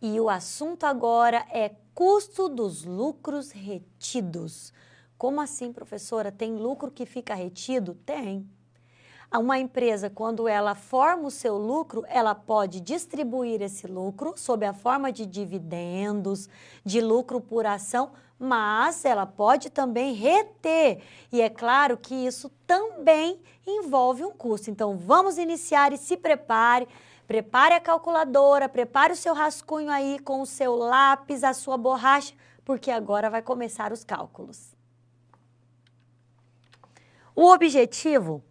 E o assunto agora é custo dos lucros retidos. Como assim, professora? Tem lucro que fica retido? Tem. Uma empresa, quando ela forma o seu lucro, ela pode distribuir esse lucro sob a forma de dividendos, de lucro por ação, mas ela pode também reter. E é claro que isso também envolve um custo. Então, vamos iniciar e se prepare. Prepare a calculadora, prepare o seu rascunho aí com o seu lápis, a sua borracha, porque agora vai começar os cálculos. O objetivo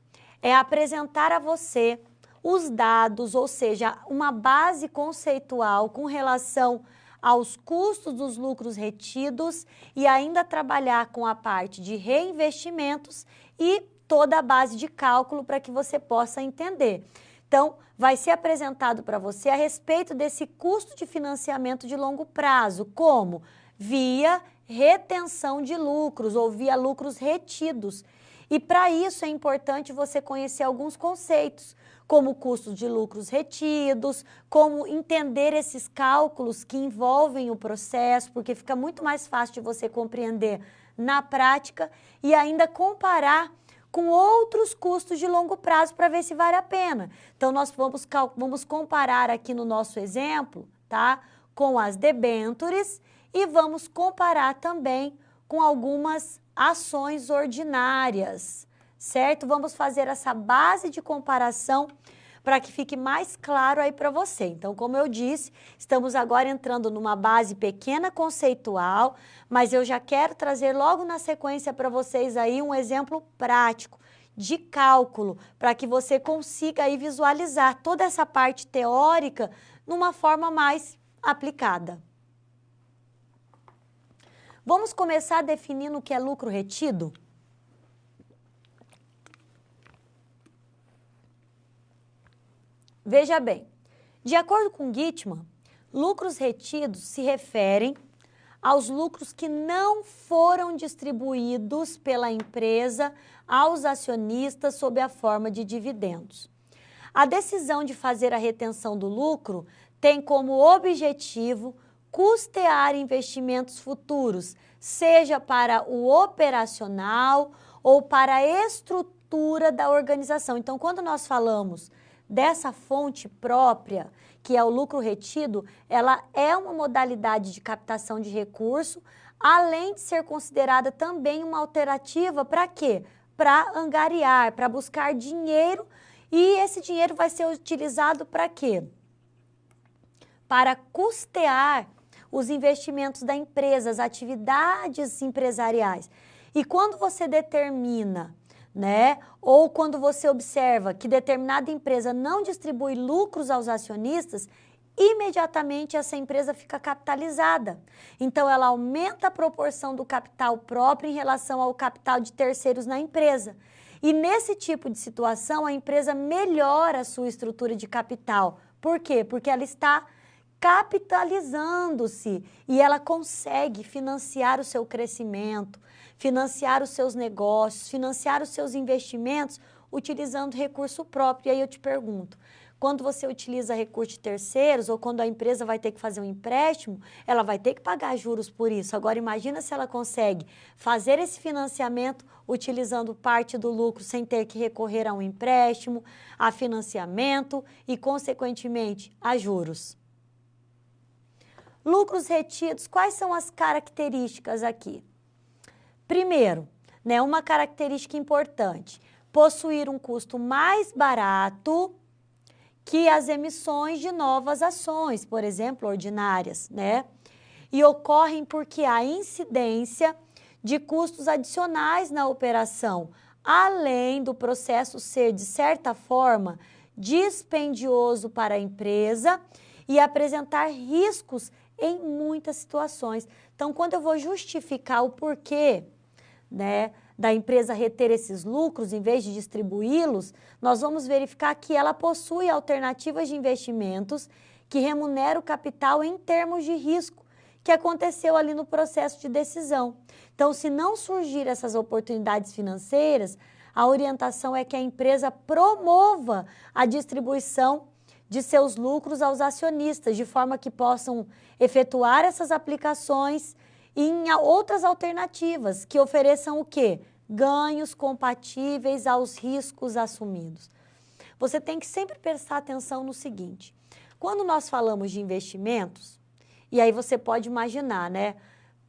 é apresentar a você os dados, ou seja, uma base conceitual com relação aos custos dos lucros retidos e ainda trabalhar com a parte de reinvestimentos e toda a base de cálculo para que você possa entender. Então, vai ser apresentado para você a respeito desse custo de financiamento de longo prazo, como via retenção de lucros ou via lucros retidos. E para isso é importante você conhecer alguns conceitos, como custos de lucros retidos, como entender esses cálculos que envolvem o processo, porque fica muito mais fácil de você compreender na prática e ainda comparar com outros custos de longo prazo para ver se vale a pena. Então, nós vamos comparar aqui no nosso exemplo, tá? Com as debêntures e vamos comparar também com algumas ações ordinárias, certo? Vamos fazer essa base de comparação para que fique mais claro aí para você. Então, como eu disse, estamos agora entrando numa base pequena conceitual, mas eu já quero trazer logo na sequência para vocês aí um exemplo prático de cálculo, para que você consiga aí visualizar toda essa parte teórica numa forma mais aplicada. Vamos começar definindo o que é lucro retido? Veja bem, de acordo com Gitman, lucros retidos se referem aos lucros que não foram distribuídos pela empresa aos acionistas sob a forma de dividendos. A decisão de fazer a retenção do lucro tem como objetivo custear investimentos futuros, seja para o operacional ou para a estrutura da organização. Então, quando nós falamos dessa fonte própria, que é o lucro retido, ela é uma modalidade de captação de recurso, além de ser considerada também uma alternativa para quê? Para angariar, para buscar dinheiro, e esse dinheiro vai ser utilizado para quê? Para custear os investimentos da empresa, as atividades empresariais. E quando você determina, né, ou quando você observa que determinada empresa não distribui lucros aos acionistas, imediatamente essa empresa fica capitalizada. Então, ela aumenta a proporção do capital próprio em relação ao capital de terceiros na empresa. E nesse tipo de situação, a empresa melhora a sua estrutura de capital. Por quê? Porque ela está capitalizando-se e ela consegue financiar o seu crescimento, financiar os seus negócios, financiar os seus investimentos utilizando recurso próprio. E aí eu te pergunto, quando você utiliza recurso de terceiros ou quando a empresa vai ter que fazer um empréstimo, ela vai ter que pagar juros por isso. Agora imagina se ela consegue fazer esse financiamento utilizando parte do lucro sem ter que recorrer a um empréstimo, a financiamento e, consequentemente, a juros. Lucros retidos, quais são as características aqui? Primeiro, né, uma característica importante, possuir um custo mais barato que as emissões de novas ações, por exemplo, ordinárias, né? E ocorrem porque há incidência de custos adicionais na operação, além do processo ser, de certa forma, dispendioso para a empresa e apresentar riscos em muitas situações. Então, quando eu vou justificar o porquê, né, da empresa reter esses lucros em vez de distribuí-los, nós vamos verificar que ela possui alternativas de investimentos que remuneram o capital em termos de risco que aconteceu ali no processo de decisão. Então, se não surgir essas oportunidades financeiras, a orientação é que a empresa promova a distribuição de seus lucros aos acionistas, de forma que possam efetuar essas aplicações em outras alternativas que ofereçam o quê? Ganhos compatíveis aos riscos assumidos. Você tem que sempre prestar atenção no seguinte: quando nós falamos de investimentos, e aí você pode imaginar, né?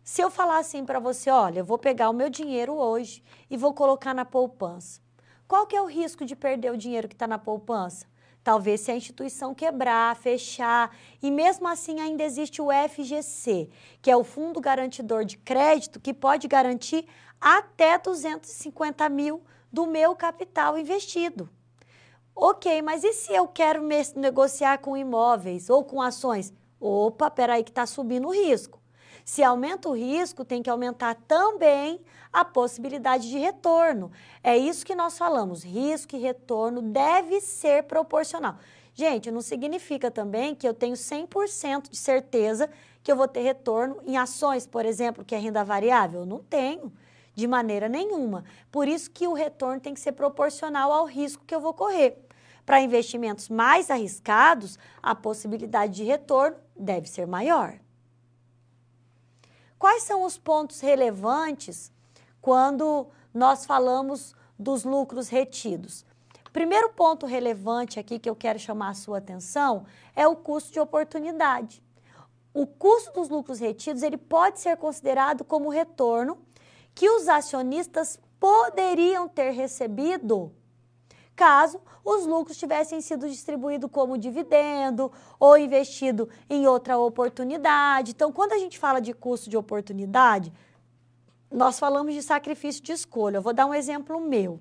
Se eu falar assim para você, olha, eu vou pegar o meu dinheiro hoje e vou colocar na poupança. Qual que é o risco de perder o dinheiro que está na poupança? Talvez se a instituição quebrar, fechar, e mesmo assim ainda existe o FGC, que é o Fundo Garantidor de Crédito, que pode garantir até 250 mil do meu capital investido. Ok, mas e se eu quero negociar com imóveis ou com ações? Opa, peraí que está subindo o risco. Se aumenta o risco, tem que aumentar também a possibilidade de retorno. É isso que nós falamos, risco e retorno deve ser proporcional. Gente, não significa também que eu tenho 100% de certeza que eu vou ter retorno em ações, por exemplo, que é renda variável. Eu não tenho, de maneira nenhuma. Por isso que o retorno tem que ser proporcional ao risco que eu vou correr. Para investimentos mais arriscados, a possibilidade de retorno deve ser maior. Quais são os pontos relevantes quando nós falamos dos lucros retidos? Primeiro ponto relevante aqui que eu quero chamar a sua atenção é o custo de oportunidade. O custo dos lucros retidos, ele pode ser considerado como retorno que os acionistas poderiam ter recebido caso os lucros tivessem sido distribuídos como dividendo ou investido em outra oportunidade. Então, quando a gente fala de custo de oportunidade, nós falamos de sacrifício de escolha. Eu vou dar um exemplo meu.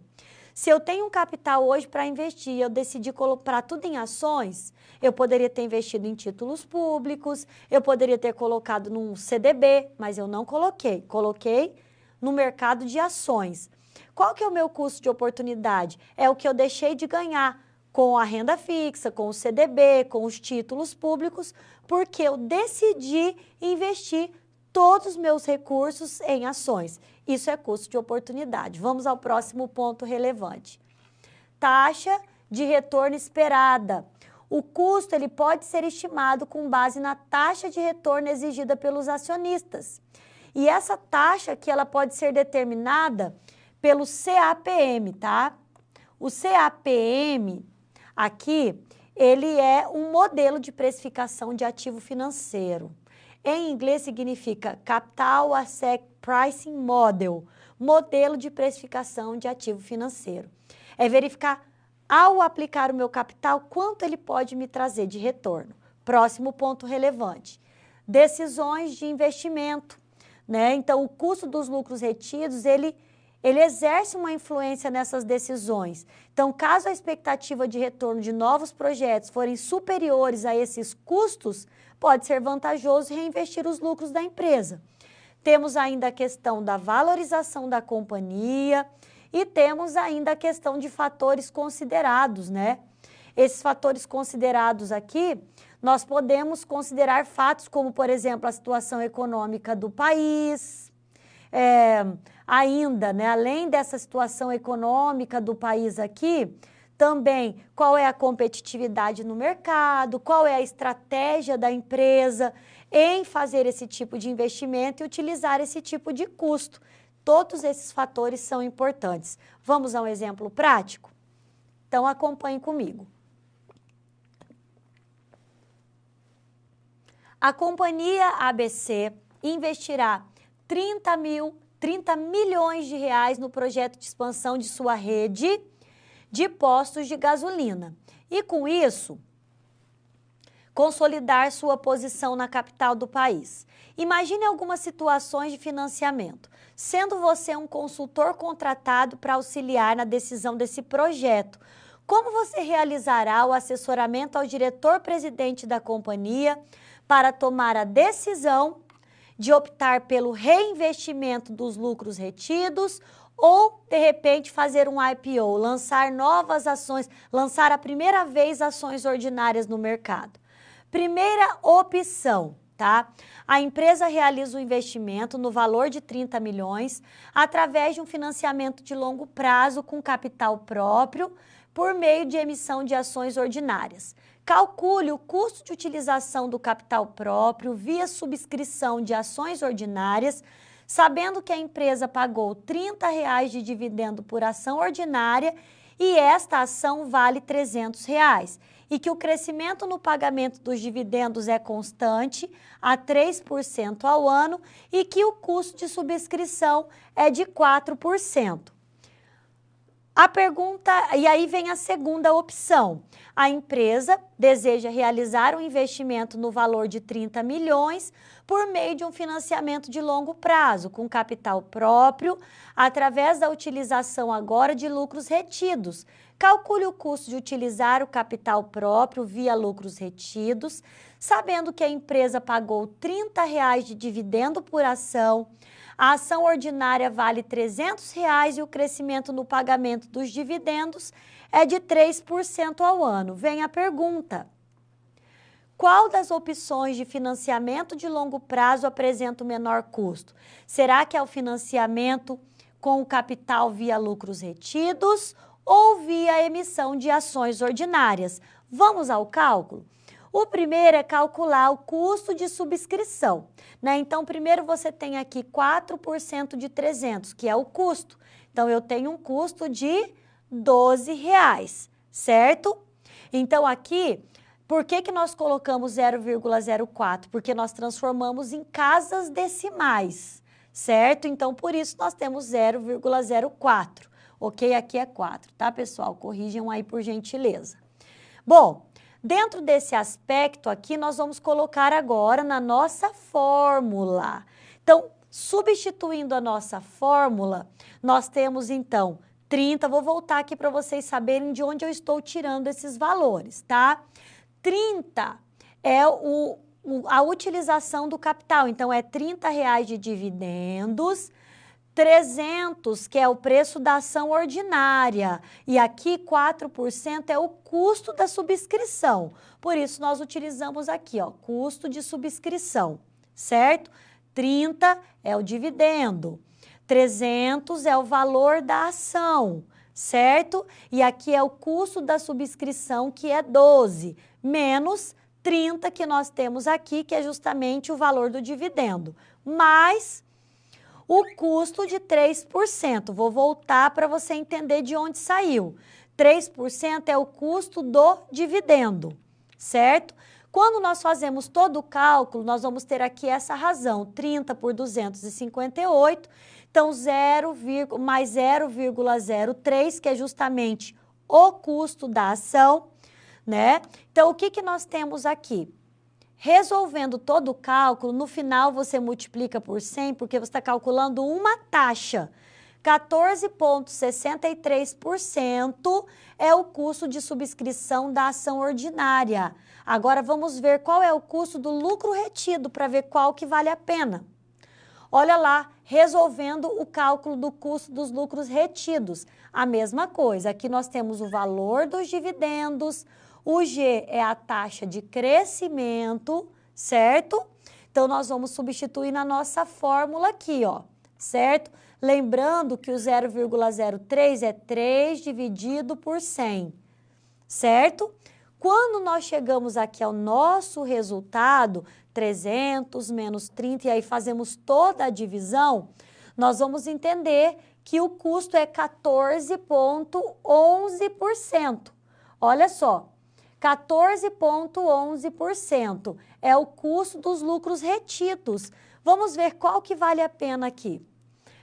Se eu tenho um capital hoje para investir e eu decidi colocar tudo em ações, eu poderia ter investido em títulos públicos, eu poderia ter colocado num CDB, mas eu não coloquei. Coloquei no mercado de ações. Qual que é o meu custo de oportunidade? É o que eu deixei de ganhar com a renda fixa, com o CDB, com os títulos públicos, porque eu decidi investir todos os meus recursos em ações. Isso é custo de oportunidade. Vamos ao próximo ponto relevante. Taxa de retorno esperada. O custo ele pode ser estimado com base na taxa de retorno exigida pelos acionistas. E essa taxa aqui, ela pode ser determinada pelo CAPM, tá? O CAPM aqui, ele é um modelo de precificação de ativo financeiro. Em inglês significa Capital Asset Pricing Model, modelo de precificação de ativo financeiro. É verificar, ao aplicar o meu capital, quanto ele pode me trazer de retorno. Próximo ponto relevante, decisões de investimento, né? Então, o custo dos lucros retidos, ele exerce uma influência nessas decisões. Então, caso a expectativa de retorno de novos projetos forem superiores a esses custos, pode ser vantajoso reinvestir os lucros da empresa. Temos ainda a questão da valorização da companhia e temos ainda a questão de fatores considerados, né? Esses fatores considerados aqui, nós podemos considerar fatos como, por exemplo, a situação econômica do país, ainda, né, além dessa situação econômica do país aqui, também qual é a competitividade no mercado, qual é a estratégia da empresa em fazer esse tipo de investimento e utilizar esse tipo de custo. Todos esses fatores são importantes. Vamos a um exemplo prático? Então, acompanhe comigo. A companhia ABC investirá 30 milhões de reais no projeto de expansão de sua rede de postos de gasolina. E com isso, consolidar sua posição na capital do país. Imagine algumas situações de financiamento, sendo você um consultor contratado para auxiliar na decisão desse projeto. Como você realizará o assessoramento ao diretor-presidente da companhia para tomar a decisão de optar pelo reinvestimento dos lucros retidos ou, de repente, fazer um IPO, lançar novas ações, lançar a primeira vez ações ordinárias no mercado? Primeira opção, tá? A empresa realiza o investimento no valor de 30 milhões através de um financiamento de longo prazo com capital próprio por meio de emissão de ações ordinárias. Calcule o custo de utilização do capital próprio via subscrição de ações ordinárias, sabendo que a empresa pagou R$ 30 de dividendo por ação ordinária e esta ação vale R$ 300 e que o crescimento no pagamento dos dividendos é constante, a 3% ao ano, e que o custo de subscrição é de 4%. A pergunta, e aí vem a segunda opção. A empresa deseja realizar um investimento no valor de 30 milhões por meio de um financiamento de longo prazo, com capital próprio, através da utilização agora de lucros retidos. Calcule o custo de utilizar o capital próprio via lucros retidos, sabendo que a empresa pagou R$ 30 de dividendo por ação, a ação ordinária vale R$ 300 e o crescimento no pagamento dos dividendos é de 3% ao ano. Vem a pergunta: qual das opções de financiamento de longo prazo apresenta o menor custo? Será que é o financiamento com o capital via lucros retidos ou via emissão de ações ordinárias? Vamos ao cálculo? O primeiro é calcular o custo de subscrição, né? Então, primeiro você tem aqui 4% de 300, que é o custo. Então, eu tenho um custo de R$ 12, certo? Então, aqui, por que nós colocamos 0,04? Porque nós transformamos em casas decimais, certo? Então, por isso, nós temos 0,04. Ok? Aqui é 4, tá, pessoal? Corrijam aí, por gentileza. Bom, dentro desse aspecto aqui, nós vamos colocar agora na nossa fórmula. Então, substituindo a nossa fórmula, nós temos, então, 30. Vou voltar aqui para vocês saberem de onde eu estou tirando esses valores, tá? 30 é a utilização do capital. Então, é R$ 30 de dividendos, 300, que é o preço da ação ordinária, e aqui 4% é o custo da subscrição. Por isso, nós utilizamos aqui, ó, custo de subscrição, certo? 30 é o dividendo, 300 é o valor da ação, certo? E aqui é o custo da subscrição, que é 12, menos 30 que nós temos aqui, que é justamente o valor do dividendo, mais o custo de 3%. Vou voltar para você entender de onde saiu. 3% é o custo do dividendo, certo? Quando nós fazemos todo o cálculo, nós vamos ter aqui essa razão, 30 por 258, então mais 0,03, que é justamente o custo da ação, né? Então, o que nós temos aqui? Resolvendo todo o cálculo, no final você multiplica por 100, porque você está calculando uma taxa. 14,63% é o custo de subscrição da ação ordinária. Agora vamos ver qual é o custo do lucro retido, para ver qual que vale a pena. Olha lá, resolvendo o cálculo do custo dos lucros retidos. A mesma coisa, aqui nós temos o valor dos dividendos, o G é a taxa de crescimento, certo? Então, nós vamos substituir na nossa fórmula aqui, ó, certo? Lembrando que o 0,03 é 3 dividido por 100, certo? Quando nós chegamos aqui ao nosso resultado, 300 menos 30, e aí fazemos toda a divisão, nós vamos entender que o custo é 14,11%. Olha só. 14,11% é o custo dos lucros retidos. Vamos ver qual que vale a pena aqui.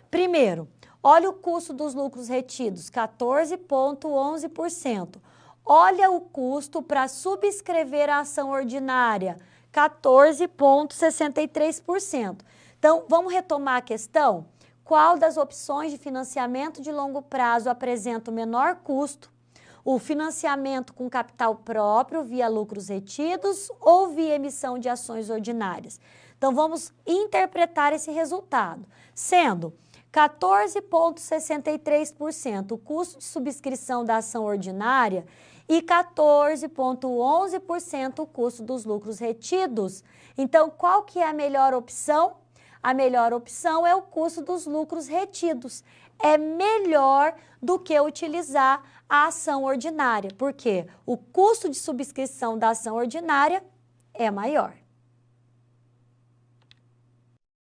Primeiro, olha o custo dos lucros retidos, 14,11%. Olha o custo para subscrever a ação ordinária, 14,63%. Então, vamos retomar a questão? Qual das opções de financiamento de longo prazo apresenta o menor custo? O financiamento com capital próprio via lucros retidos ou via emissão de ações ordinárias? Então, vamos interpretar esse resultado, sendo 14,63% o custo de subscrição da ação ordinária e 14,11% o custo dos lucros retidos. Então, qual que é a melhor opção? A melhor opção é o custo dos lucros retidos. É melhor do que utilizar a ação ordinária, porque o custo de subscrição da ação ordinária é maior.